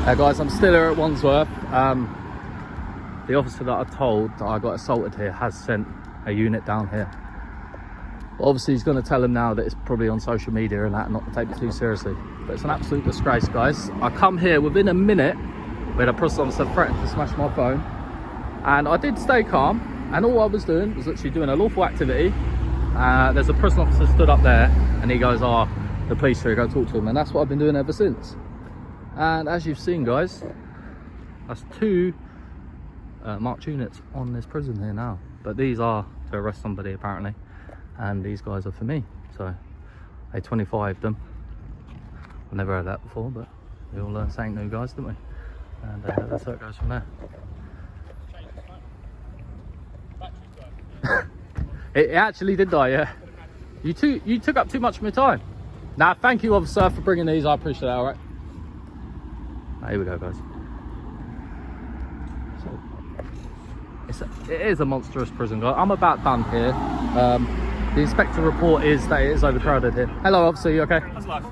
Hey guys, I'm still here at Wandsworth. The officer that I told that I got assaulted here has sent a unit down here. But obviously he's going to tell him now that it's probably on social media and that, and not to take it too seriously. But it's an absolute disgrace, guys. I come here within a minute when a prison officer threatened to smash my phone, and I did stay calm, and all I was doing was literally doing a lawful activity. There's a prison officer stood up there and he goes, "Oh, the police are here, go talk to him," and that's what I've been doing ever since. And as you've seen, guys, that's two marked units on this prison here now, but these are to arrest somebody apparently, and these guys are for me, so they 25'd them. I've never heard that before, but we all learn something new, guys, don't we? And that's how it goes from there. It actually did die, yeah. You took up too much of my time. Nah, thank you, officer, for bringing these. I appreciate that. All right. Here we go, guys. So it is a monstrous prison, guys. I'm about done here. The inspector report is that it is overcrowded here. Hello, officer. You okay? That's life.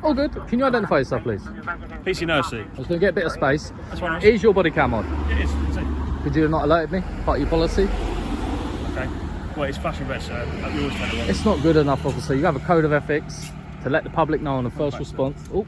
All good. Can you identify yourself, please? PC Nursery. I was going to get a bit of space. That's fine. Is your body cam on? It is. Could you have not alerted me? Part of your policy? Okay. Well, it's flashing red, so we always tell it. It's not good enough, officer. You have a code of ethics to let the public know on a first response. Oh.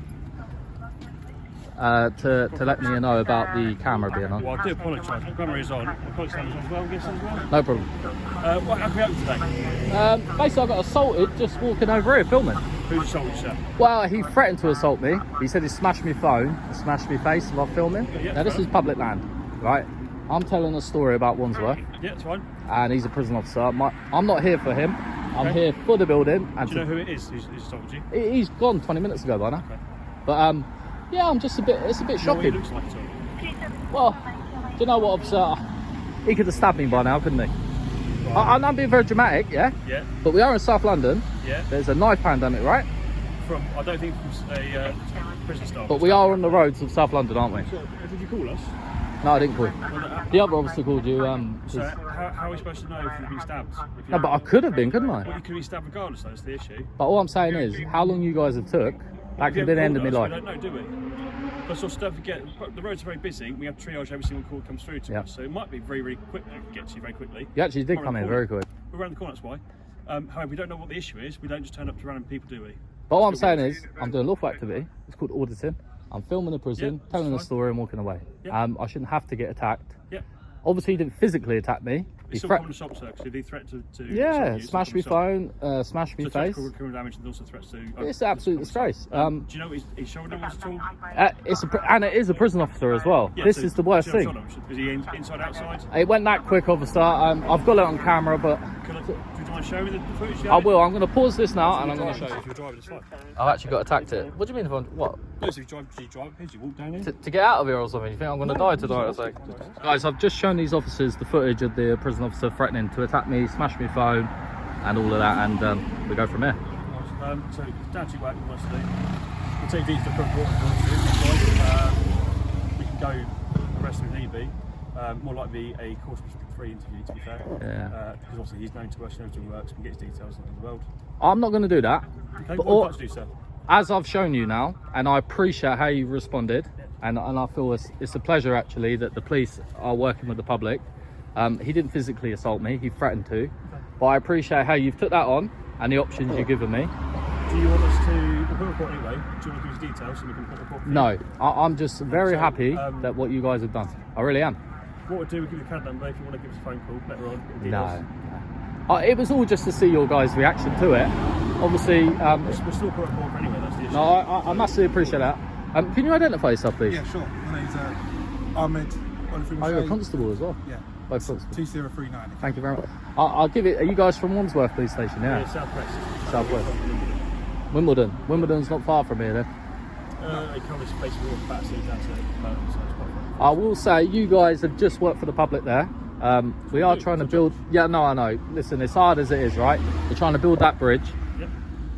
To let me know about the camera being on. Well, I do apologise. The camera is on. My colleague's name is on as well, I'm guessing as well. No problem. How can we help you today? Basically, I got assaulted just walking over here filming. Who's assaulted you, sir? Well, he threatened to assault me. He said he smashed my phone and smashed my face while filming. Yeah, now, this is public land, right? I'm telling a story about Wandsworth. Yeah, it's fine. And he's a prison officer. I'm not here for him. I'm Okay. here for the building. And Do you know who it is who's assaulted you? He's gone 20 minutes ago by now. Okay. But yeah, I'm just a bit. It's a bit Do you know what he shocking. looks like at Well, all? do you know what, officer? He could have stabbed me by now, couldn't he? I'm being very dramatic, yeah? Yeah. But we are in South London. Yeah. There's a knife pandemic, right? I don't think from a prison staff. But we are on the roads of South London, aren't we? So, did you call us? No, I didn't call you. The other officer called you. So how are we supposed to know if you've been stabbed? No, but I could have been, couldn't I? Well, you could be stabbed regardless, that's the issue. But all I'm saying is, how long you guys have took, that could have been the end of my life. We don't know, do we? But sort of don't forget, the roads are very busy. We have triage every single call that comes through to us, so it might be very, very quick to get to you very quickly. You actually did come in very quick. We're around the corner, that's why. However, we don't know what the issue is. We don't just turn up to random people, do we? But all I'm saying is, I'm doing lawful activity. It's called auditing. I'm filming the prison, telling the story and walking away. I shouldn't have to get attacked. Yeah. Obviously, he didn't physically attack me. It's still common assault, sir, because he threatened to yeah, smash me phone, smash me face. Criminal damage and also threats to... It's an absolute disgrace. Do you know what his shoulder was at all? And it is a prison officer as well. Yeah, this so is the worst thing. Is he inside, outside? It went that quick, officer. I've got it on camera, but... Do you want to show me the footage? I will. I'm going to pause this now and I'm going to show you. If you're driving, it's fine. I've actually got attacked it. What do you mean if I'm... What? Yes, if you drive, you walk down here? To get out of here or something? You think I'm going to die tonight or something? Guys, I've just shown these officers the footage of the prison officer threatening to attack me, smash my phone and all of that, and we go from there. So down to you, what you want us to do. We'll take these to the front door if you want. We can go arrest him if need be. More likely a course free interview, to be fair. Yeah. Because obviously he's known to us, knows he works, we can get his details into the world. I'm not going to do that. Okay, but what would you like to do, sir? As I've shown you now, and I appreciate how you responded, and I feel it's a pleasure actually that the police are working with the public. He didn't physically assault me, he threatened to, but I appreciate how you've took that on and the options you've given me. Do you want us to put a report anyway? Do you want to give us details so we can put a report for you? No, I'm just very happy that what you guys have done. I really am. What we'll do, we'll give you a card number if you want to give us a phone call later on. No. It was all just to see your guys' reaction to it. Obviously, we'll still put a report for anyway, that's the issue. No, I massively appreciate that. Can you identify yourself, please? Yeah, sure. My name's Ahmed. Oh, you're a constable as well? Yeah. Both constables. 2039. Thank you very much. I'll give it. Are you guys from Wandsworth Police Station? Yeah. Yeah, Southwest. Southwest. Wimbledon. Wimbledon's not far from here then. It covers basically all the Battersea down to so it's quite far. I will say you guys have just worked for the public there. We are trying to build. Yeah, no, I know. Listen, as hard as it is, right? We're trying to build that bridge. Yep.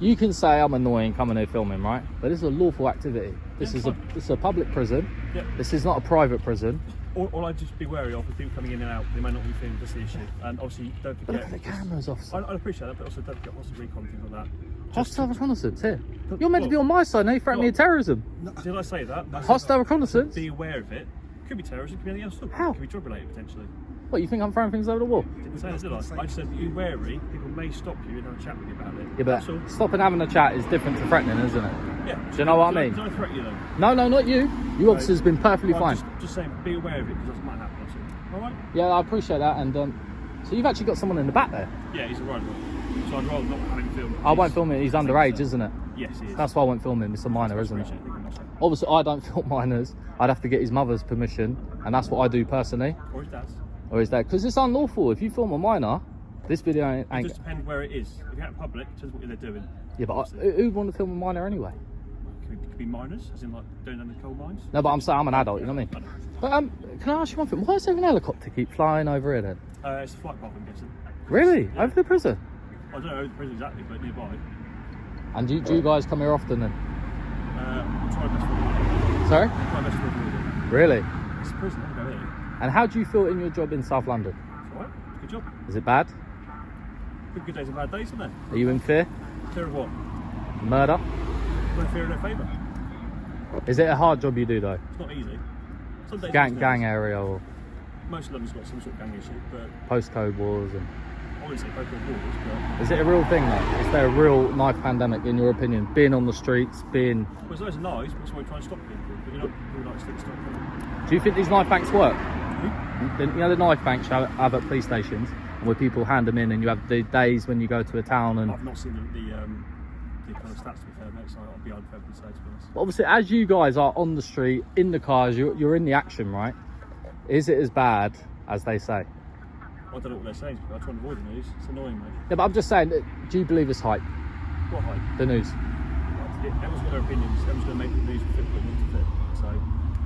You can say I'm annoying coming here filming, right? But this is a lawful activity. This is a public prison. Yep. This is not a private prison. All I'd just be wary of with people coming in and out, they may not be feeling this issue. And obviously, don't forget. But look at the cameras, officer. I appreciate that, but also don't forget lots of recon things like that. Hostile reconnaissance, here. You're meant to be on my side, now you threaten me with terrorism. Did I say that? Hostile reconnaissance? Be aware of it. Could be terrorism, could be anything else. How? Could be drug related potentially. What, you think I'm throwing things over the wall? Didn't say that, did I? I just said be wary. People may stop you and have a chat with you about it. Yeah, That's but all. stopping having a chat is different to threatening, isn't it? Yeah. Do you know what I mean? Did I threaten you though? No, not you. You obviously has been perfectly Well, fine. Just saying, be aware of it because that might happen. That's all. All right? Yeah, I appreciate that. And so you've actually got someone in the back there. Yeah, he's a rider. So I'd rather not have him film. I won't film it. He's underage, isn't it? Yes, he is. That's why I won't film him. It's a minor, isn't it? Appreciate it, thank you very much. Obviously, I don't film minors. I'd have to get his mother's permission, and that's what I do personally. Or his dad's. Or is that because it's unlawful? If you film a minor, this video It ain't. just depends where it is. If you're out in public, it depends what they're doing. Yeah, but who'd want to film a minor anyway? Could be minors, as in like doing under coal mines. No, but I'm saying I'm an adult. You know what I mean? But can I ask you one thing? Why is there an helicopter keep flying over here then? It's the flight path, I'm guessing. Really? Over the prison? I don't know the prison exactly, but nearby. And do you guys come here often then? Try my best to avoid it. Sorry? Try my best to avoid it. Really? It's a prison, I go here. And how do you feel in your job in South London? It's alright, good job. Is it bad? Good days and bad days, isn't there? Are you in fear? Fear of what? Murder? No fear of no favour. Is it a hard job you do though? It's not easy. Some days Gang area or Most of London's got some sort of gang issue, but postcode wars and... I wouldn't say postcode wars, but... Is it a real thing though? Is there a real knife pandemic in your opinion? Being on the streets, being... Well, it's nice and nice, but that's why we try and stop people. But you're not people like to stop them. Do you think these knife banks work? You know the knife banks you have at police stations where people hand them in and you have the days when you go to a town and... I've not seen the kind of stats to be fair, mate, so I'll be unfair to say, to be honest. Obviously, as you guys are on the street, in the cars, you're in the action, right? Is it as bad as they say? I don't know what they're saying, but I try and avoid the news. It's annoying, mate. Yeah, but I'm just saying, do you believe it's hype, What hype? the news? Everyone's got their opinions. Everyone's going to make the news fit what they want to fit. So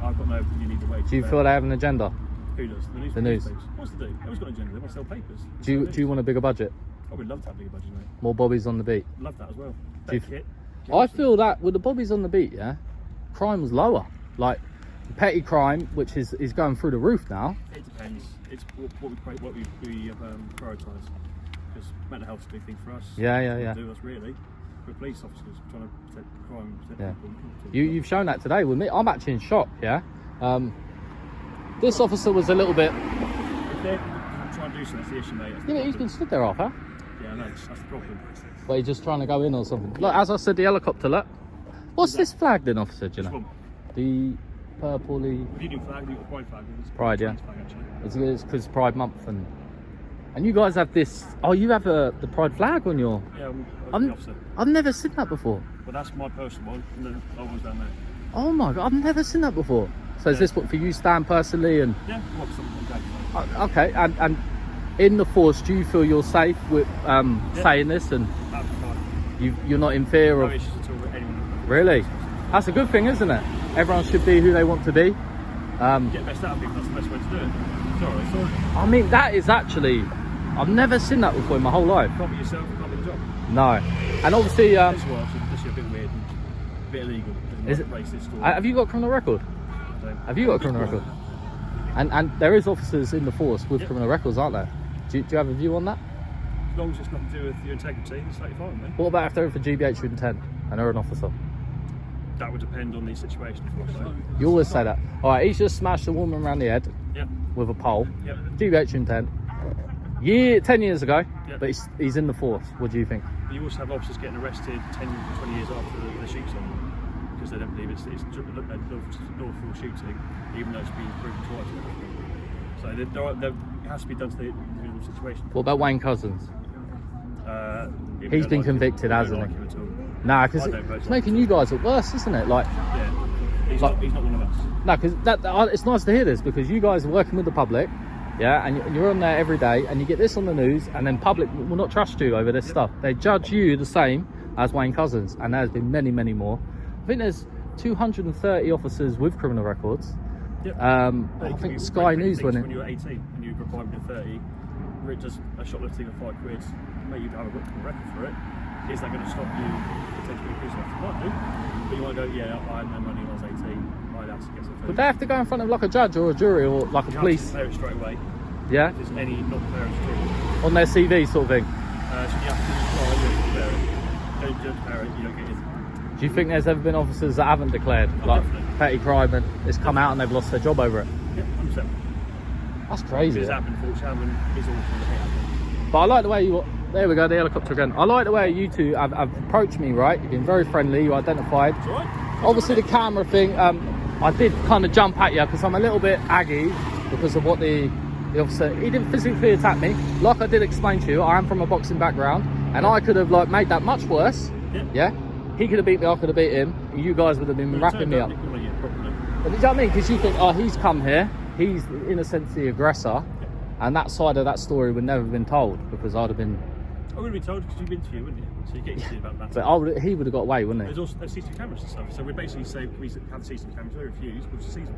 I've got no opinion either way. Do you feel they have an agenda? Who does? The news. What's to do? Everyone's got an agenda. They want to sell papers. Do you want a bigger budget? I would love to have a bigger budget, mate. More bobbies on the beat? Love that as well. Do you Better kit. I feel that with the bobbies on the beat, yeah, crime was lower. Like petty crime, which is going through the roof now. It depends. It's what we prioritise. Because mental health's a big thing for us. Yeah. Do us really. We're police officers trying to protect crime, protect Yeah. people. You've shown that today with me. I'm actually in shock. Yeah. This officer was a little bit. If they're trying to do something, that's the issue, mate. Yeah, but he's been stood there off, huh? Yeah, I know. That's the problem. But he's just trying to go in or something. Look, as I said, the helicopter. Look. What's this flag then, officer? Do you know? The purpley. Union flag, the Pride flag. Pride, yeah. Flag, actually. It's because Pride Month and you guys have this. Oh, you have the Pride flag on your. Yeah, I'm the officer. I've never seen that before. But that's my personal one, and then the other one's down there. Oh my god, I've never seen that before. So is this what for you, Stan, personally? And Yeah, what's something okay, and in the force, do you feel you're safe with saying this, and you're not in fear No of? issues at all with anyone. Really? That's a good thing, isn't it? Everyone should be who they want to be. Get best out of people, that's the best way to do it. Sorry. I mean, that is actually, I've never seen that before in my whole life. You can't be yourself, you can't be the job. No. And obviously, This is why this is a bit weird and a bit illegal. Is it? Racist or Have you got a criminal record? Have you got a criminal record? And there is officers in the force with criminal records, aren't there? Do you have a view on that? As long as it's nothing to do with your integrity, it's totally fine, mate. What about if they're in for GBH with intent and they're an officer? That would depend on the situation, of course. So. You always say that. All right, he's just smashed a woman around the head Yep. with a pole. Yep. GBH intent. 10 years ago, Yep. but he's in the force. What do you think? You also have officers getting arrested 10, 20 years after the shoot's on because they don't believe it's lawful shooting, even though it's been proven twice. So it has to be done to the individual situation. What about Wayne Cousins? He's been convicted, hasn't he? Nah, because it's making you guys look worse, isn't it? Like, yeah, he's not one of us. No, because it's nice to hear this because you guys are working with the public, yeah, and you're on there every day, and you get this on the news, and then public will not trust you over this stuff. They judge you the same as Wayne Cousins, and there's been many, many more. I think there's 230 officers with criminal records. Yep. I think Sky News went when you were 18 and you were required to 30, just a shoplifting of £5, maybe you have a record for it. Is that going to stop you potentially increasing off? Might do, but you want to go, yeah, I had no money when I was 18, I'd have to get some. Would they have to go in front of like a judge or a jury or like a police? Declare it straight away. Yeah. If there's any not declared at all. On their CV sort of thing. So you have to declare it. don't declare it, you don't get it. Do you think there's ever been officers that haven't declared, like definitely. petty crime, and it's come out and they've lost their job over it? Yeah, 100%. That's crazy. It's happened, fortunately, and it's awful that it happened. But I like the way you... There we go, the helicopter again. I like the way you two have approached me, right? You've been very friendly, you identified. It's alright. Obviously the camera thing, I did kind of jump at you because I'm a little bit aggy because of what the officer... He didn't physically attack me. Like I did explain to you, I am from a boxing background, and I could have like made that much worse. Yeah? He could have beat me, I could have beat him. You guys would have been wrapping me up. But do you know what I mean? Because you think, oh, he's come here, he's in a sense the aggressor, and that side of that story would never have been told because I'd have been... I would have been told because you've been to you, wouldn't you? So you get used to about that. But he would have got away, wouldn't he? There's also CCTV cameras and stuff. So we basically say we have CCTV cameras. They refuse, we'll just seize them.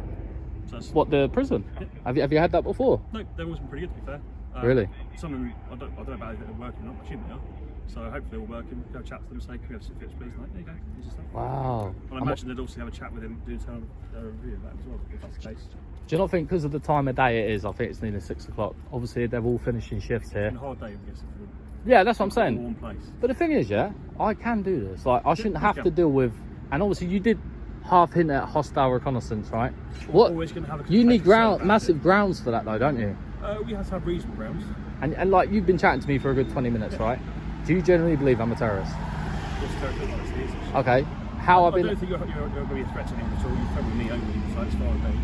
So that's... What, the prison? Yeah. Have you had that before? No, they've always been pretty good, to be fair. Really? Some of them, I don't know about if they're working or not. I assume they are. So hopefully we'll work and go chat to them and say, can we have certificates, please? Like, there you go. Here's your stuff. Wow. And I imagine they'd also have a chat with him, do a review of that as well, if that's the case. Do you not think because of the time of day it is, I think it's nearly 6 o'clock. Obviously they're all finishing shifts here. It's been a hard day, I'm guessing, for them. Yeah, that's what I'm A saying. warm place. But the thing is, yeah, I can do this. Like, I shouldn't you have can. to deal with... And obviously you did half hint at hostile reconnaissance, right? What? Always going to have a You need complaint to say massive about grounds for that though, don't you? it. We have to have reasonable grounds. And like, you've been chatting to me for a good 20 minutes, right? Do you genuinely believe I'm a terrorist? What's terrible, honestly, is it? Okay. How I've I been... don't think you're going to be a threat to anyone at all. You're friendly with me only, so it's fine with me.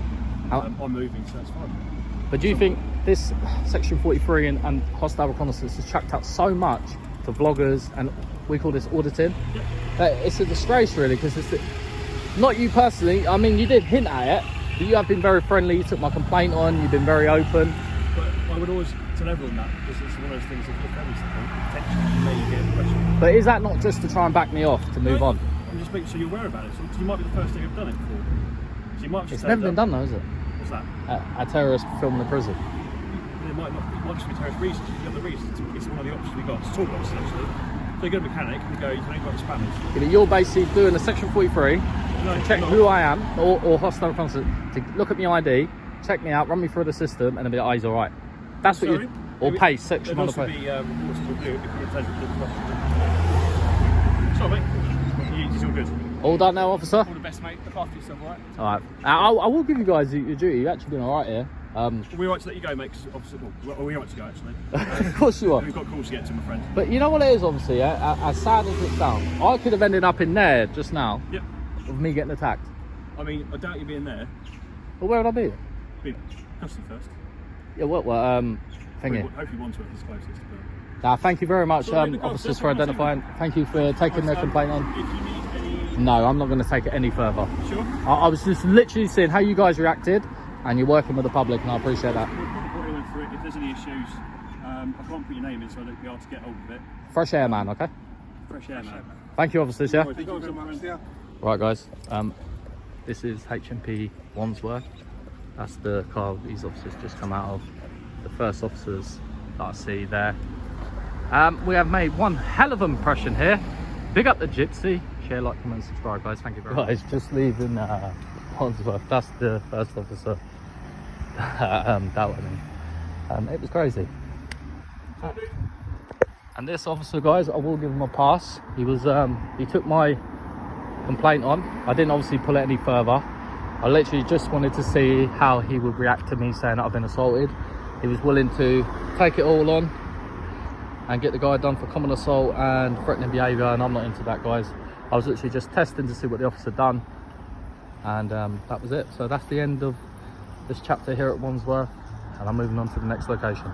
I'm moving, so that's fine. But do you think this Section 43 and hostile reconnaissance has chucked out so much to vloggers, and we call this auditing? Yeah. That it's a disgrace, really, because it's... Not you personally, I mean, you did hint at it, but you have been very friendly, you took my complaint on, you've been very open. But I would always tell everyone that, because it's one of those things, if you're friendly to someone, potentially you may get a question. But is that not just to try and back me off to move on? I'm just making sure you're aware about it. So you might be the first thing I've done it before. So you might have It's just never been turned done though, is it? up. What's that? A terrorist filming the prison. It might just be terrorist reasons. You have the reasons. It's one of the options we got. It's toolbox essentially. So you go to a mechanic and you go, you ain't got the spanners. Yeah, but you're basically doing a Section 43, No, check not. who I am, or hostile reconnaissance, to look at my ID, check me out, run me through the system, and then be like, oh, he's alright. That's what Sorry? you... Or pay Section There'd 1 also be reports to review if you take it. Sorry, mate. It's all good. All done now, officer? All the best, mate. Look after yourself, alright? Alright. I will give you guys your duty. You've actually been alright here. We're right to let you go, mate, because obviously, well, we're right to go, actually. Of course you are. We've got calls to get to, my friend. But you know what it is, obviously, yeah? As sad as it sounds, I could have ended up in there just now Yep. with me getting attacked. I mean, I doubt you being there. Well, where would I be? Be custody first. Yeah, thingy. Hopefully Wandsworth is closest. But... Nah, thank you very much, So, really, officers, that's for what I'm identifying. Thank you for taking their complaint on. If you need any... No, I'm not going to take it any further. Sure. I was just literally seeing how you guys reacted, and you're working with the public, and I appreciate that. We'll went through it. If there's any issues, I can't put your name in, so I don't be able to get hold of it. Fresh air, man, okay? Fresh air, man. Thank you, officers, yeah? Thank you very much. Yeah. Right, guys, this is Hmp Wandsworth. That's the car these officers just come out of. The first officers that I see there. We have made one hell of an impression here. Big up the Gypsy. Share, like, comment, subscribe, guys. Thank you very much. Guys, just leaving Wandsworth. That's the first officer that one. It was crazy. And this officer, guys, I will give him a pass. He was he took my complaint on. I didn't obviously pull it any further. I literally just wanted to see how he would react to me saying that I've been assaulted. He was willing to take it all on and get the guy done for common assault and threatening behaviour, and I'm not into that, guys. I was literally just testing to see what the officer done, and that was it. So that's the end of this chapter here at Wandsworth, and I'm moving on to the next location.